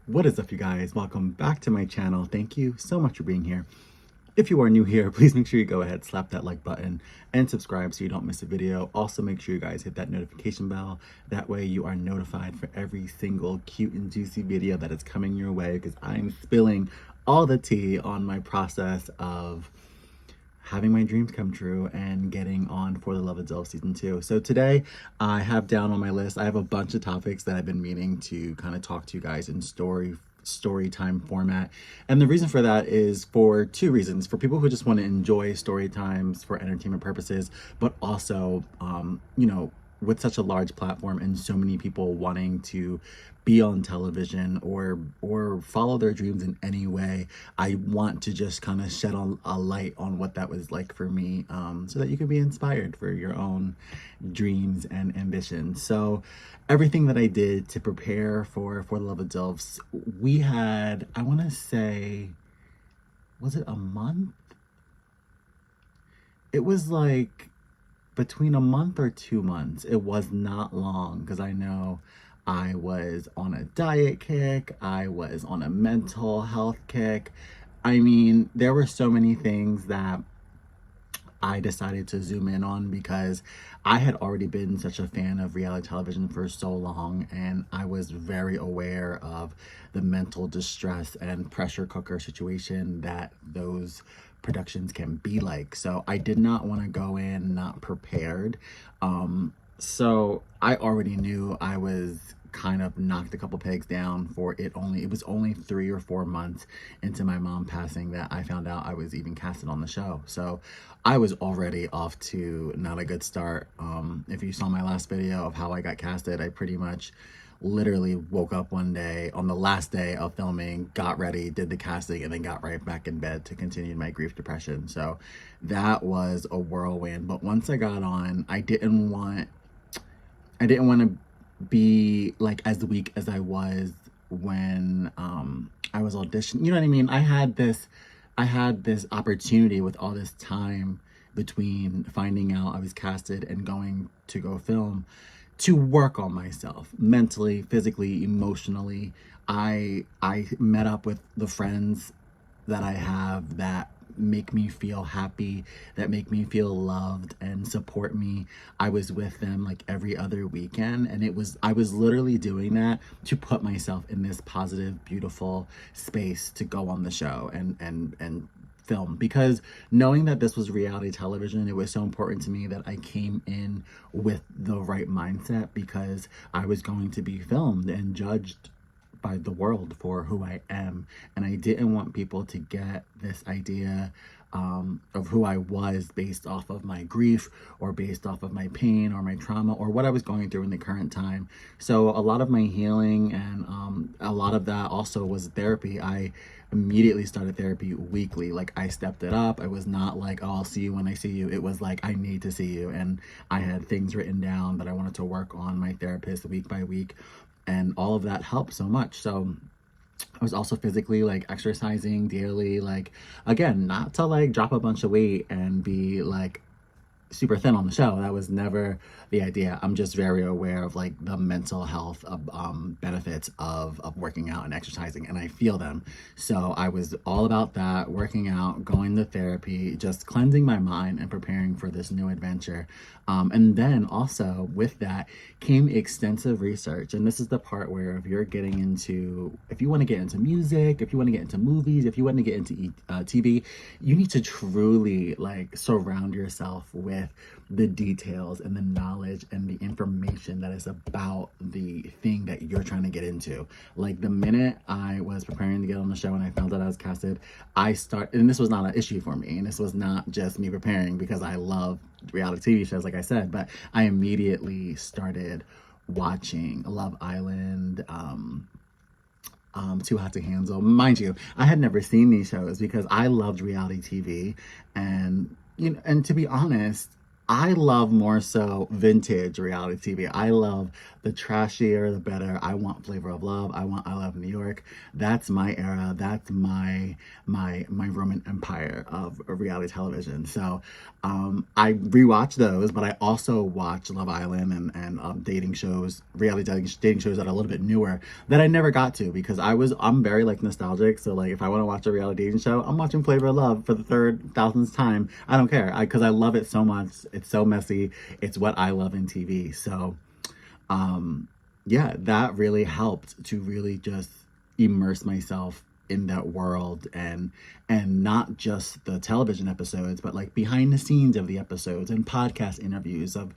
What is up, you guys? Welcome back to my channel. Thank you so much for being here. If you are new here, please make sure you go ahead, slap that like button and subscribe so you don't miss a video. Also, make sure you guys hit that notification bell. That way you are notified for every single cute and juicy video that is coming your way, because I'm spilling all the tea on my process of having my dreams come true and getting on For the Love of Dilf season 2. So today I have down on my list, I have a bunch of topics that I've been meaning to kind of talk to you guys in story time format. And the reason for that is for two reasons: for people who just want to enjoy story times for entertainment purposes, but also with such a large platform and so many people wanting to be on television or follow their dreams in any way, I want to just kind of shed a light on what that was like for me, so that you can be inspired for your own dreams and ambitions. So everything that I did to prepare for the Love of Dilfs, we had, I want to say, was it a month? It was like between a month or 2 months. It was not long, because I know I was on a diet kick, I was on a mental health kick. I mean, there were so many things that I decided to zoom in on, because I had already been such a fan of reality television for so long, and I was very aware of the mental distress and pressure cooker situation that those productions can be like. So I did not want to go in not prepared. So I already knew I was kind of knocked a couple pegs down for it. It was only 3 or 4 months into my mom passing that I found out I was even casted on the show. So I was already off to not a good start. If you saw my last video of how I got casted, I pretty much literally woke up one day on the last day of filming, got ready, did the casting, and then got right back in bed to continue my grief depression. So that was a whirlwind. But once I got on, I didn't want to be like as weak as I was when I was auditioning. You know what I mean? I had this opportunity with all this time between finding out I was casted and going to go film, to work on myself mentally, physically, emotionally. I met up with the friends that I have that make me feel happy, that make me feel loved and support me. I was with them like every other weekend, and I was literally doing that to put myself in this positive, beautiful space to go on the show and film, because knowing that this was reality television, it was so important to me that I came in with the right mindset, because I was going to be filmed and judged by the world for who I am. And I didn't want people to get this idea of who I was based off of my grief, or based off of my pain or my trauma or what I was going through in the current time. So a lot of my healing and a lot of that also was therapy. I immediately started therapy weekly. Like, I stepped it up. I was not like, oh, I'll see you when I see you. It was like, I need to see you. And I had things written down that I wanted to work on my therapist week by week. And all of that helped so much. So I was also physically like exercising daily, like, again, not to like drop a bunch of weight and be like super thin on the show. That was never the idea. I'm just very aware of like the mental health benefits of working out and exercising, and I feel them. So I was all about that, working out, going to therapy, just cleansing my mind and preparing for this new adventure. And then also with that came extensive research. And this is the part where if you want to get into music, if you want to get into movies, if you want to get into TV, you need to truly like surround yourself with the details and the knowledge and the information that is about the thing that you're trying to get into. Like, the minute I was preparing to get on the show and I found out I was casted, and this was not an issue for me, and this was not just me preparing because I love reality TV shows, like I said, but I immediately started watching Love Island, Too Hot to Handle. Mind you, I had never seen these shows because I loved reality TV, and to be honest, I love more so vintage reality TV. I love the trashier, the better. I want Flavor of Love. I want I Love New York. That's my era. That's my Roman empire of reality television. So I rewatch those, but I also watch Love Island and dating shows, dating shows that are a little bit newer that I never got to because I'm very like nostalgic. So like if I want to watch a reality dating show, I'm watching Flavor of Love for the third thousandth time. I don't care because I love it so much. It's so messy. It's what I love in TV. So yeah, that really helped to really just immerse myself in that world and not just the television episodes but like behind the scenes of the episodes and podcast interviews of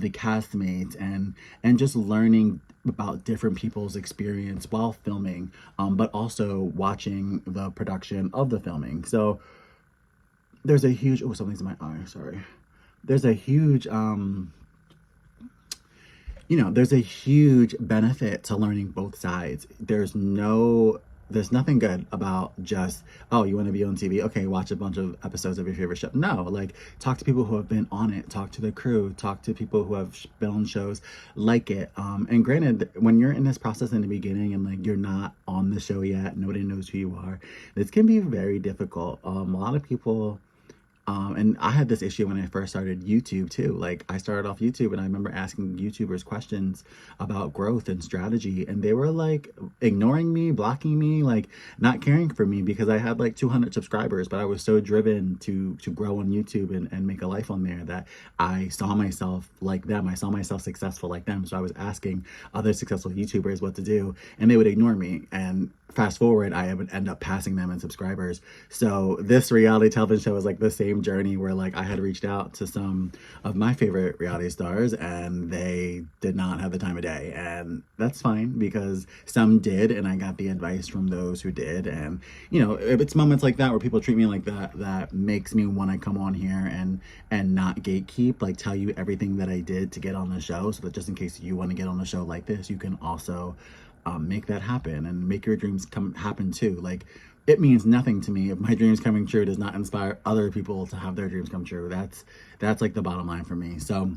the castmates and just learning about different people's experience while filming, but also watching the production of the filming. So there's a huge something's in my eye, sorry. There's a huge there's a huge benefit to learning both sides. There's nothing good about just, oh, you want to be on TV? Okay, watch a bunch of episodes of your favorite show. No, like talk to people who have been on it, talk to the crew, talk to people who have been on shows like it. And granted, when you're in this process in the beginning and like you're not on the show yet, nobody knows who you are, this can be very difficult. A lot of people and I had this issue when I first started YouTube too. Like I started off YouTube and I remember asking YouTubers questions about growth and strategy and they were like ignoring me, blocking me, like not caring for me because I had like 200 subscribers, but I was so driven to grow on YouTube and make a life on there that I saw myself like them. I saw myself successful like them. So I was asking other successful YouTubers what to do and they would ignore me. And fast forward, I would end up passing them in subscribers. So this reality television show was like the same journey where like I had reached out to some of my favorite reality stars and they did not have the time of day. And that's fine because some did and I got the advice from those who did. And if it's moments like that where people treat me like that makes me want to come on here and not gatekeep, like tell you everything that I did to get on the show so that just in case you want to get on a show like this, you can also make that happen and make your dreams happen too. Like it means nothing to me if my dreams coming true does not inspire other people to have their dreams come true. That's like the bottom line for me. So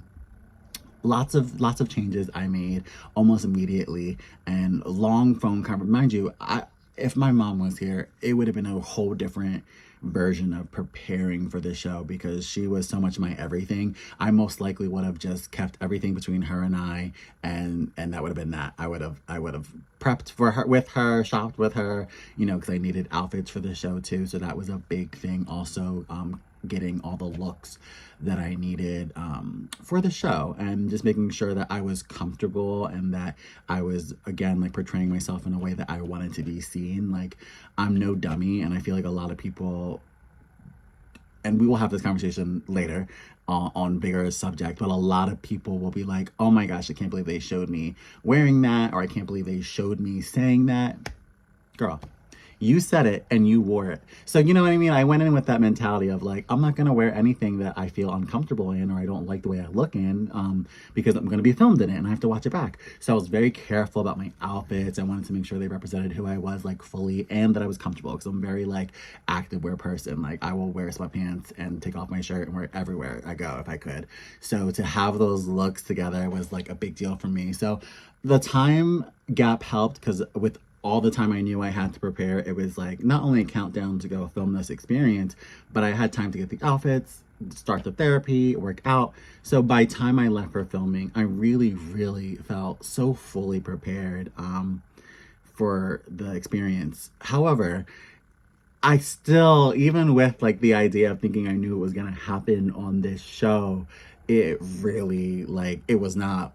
lots of changes I made almost immediately and long phone conversation. Mind you, if my mom was here, it would have been a whole different version of preparing for this show because she was so much my everything. I most likely would have just kept everything between her and I and that would have been that. I would have prepped for her with her, shopped with her, because I needed outfits for the show too. So that was a big thing also, getting all the looks that I needed for the show and just making sure that I was comfortable and that I was, again, like portraying myself in a way that I wanted to be seen. Like I'm no dummy and I feel like a lot of people, and we will have this conversation later on bigger subject, but a lot of people will be like, oh my gosh, I can't believe they showed me wearing that, or I can't believe they showed me saying that. Girl, you said it and you wore it. So you know what I mean? I went in with that mentality of like, I'm not going to wear anything that I feel uncomfortable in or I don't like the way I look in because I'm going to be filmed in it and I have to watch it back. So I was very careful about my outfits. I wanted to make sure they represented who I was like fully and that I was comfortable because I'm very like active wear person. Like I will wear sweatpants and take off my shirt and wear it everywhere I go if I could. So to have those looks together was like a big deal for me. So the time gap helped because with all the time I knew I had to prepare, it was like not only a countdown to go film this experience, but I had time to get the outfits, start the therapy, work out. So by the time I left for filming, I really, really felt so fully prepared for the experience. However, I still, even with like the idea of thinking I knew it was gonna happen on this show, it really it was not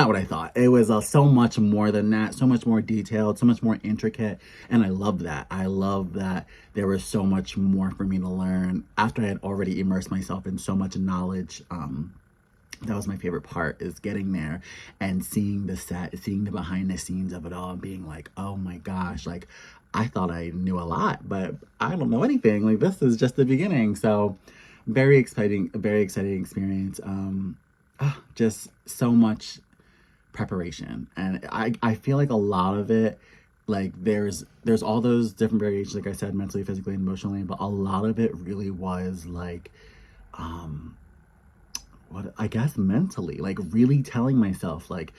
what I thought. It was so much more than that, so much more detailed, so much more intricate. And I love that. I love that there was so much more for me to learn after I had already immersed myself in so much knowledge. That was my favorite part, is getting there and seeing the set, seeing the behind the scenes of it all and being like, oh my gosh, like I thought I knew a lot, but I don't know anything. Like this is just the beginning. So very exciting experience. Just so much preparation, and I feel like a lot of it, like there's all those different variations, like I said, mentally, physically, and emotionally, but a lot of it really was like what, I guess mentally, like really telling myself, like,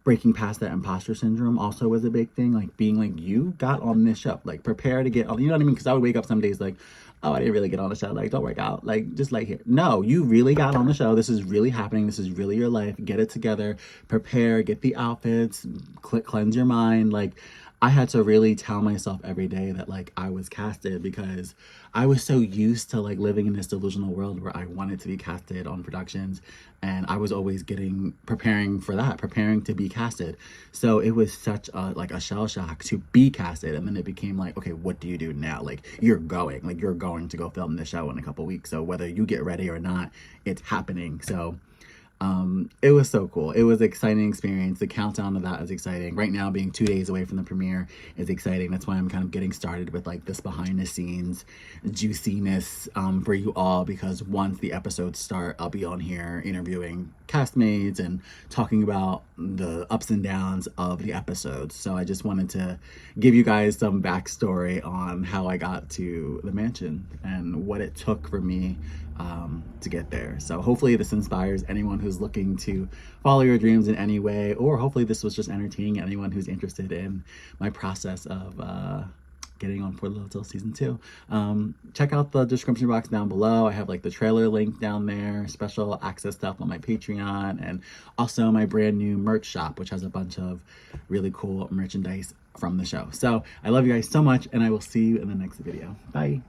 breaking past that imposter syndrome also was a big thing. Like being like, you got on this show, like prepare to get on, you know what I mean? Because I would wake up some days like, oh, I didn't really get on the show. Like, don't work out. Like, just lay here. No, you really got on the show. This is really happening. This is really your life. Get it together. Prepare. Get the outfits. Cleanse your mind. Like, I had to really tell myself every day that like I was casted, because I was so used to like living in this delusional world where I wanted to be casted on productions, and I was always preparing for that, preparing to be casted. So it was such a like a shell shock to be casted, and then it became like, okay, what do you do now? Like you're going to go film this show in a couple weeks. So whether you get ready or not, it's happening. So it was so cool. It was an exciting experience. The countdown to that is exciting. Right now, being 2 days away from the premiere is exciting. That's why I'm kind of getting started with like this behind the scenes juiciness for you all, because once the episodes start, I'll be on here interviewing castmates and talking about the ups and downs of the episodes. So I just wanted to give you guys some backstory on how I got to the mansion and what it took for me to get there. So hopefully this inspires anyone who's looking to follow your dreams in any way, or hopefully this was just entertaining anyone who's interested in my process of getting on For the Hotel season 2. Check out the description box down below. I have like the trailer link down there, special access stuff on my Patreon, and also my brand new merch shop, which has a bunch of really cool merchandise from the show. So I love you guys so much, and I will see you in the next video. Bye.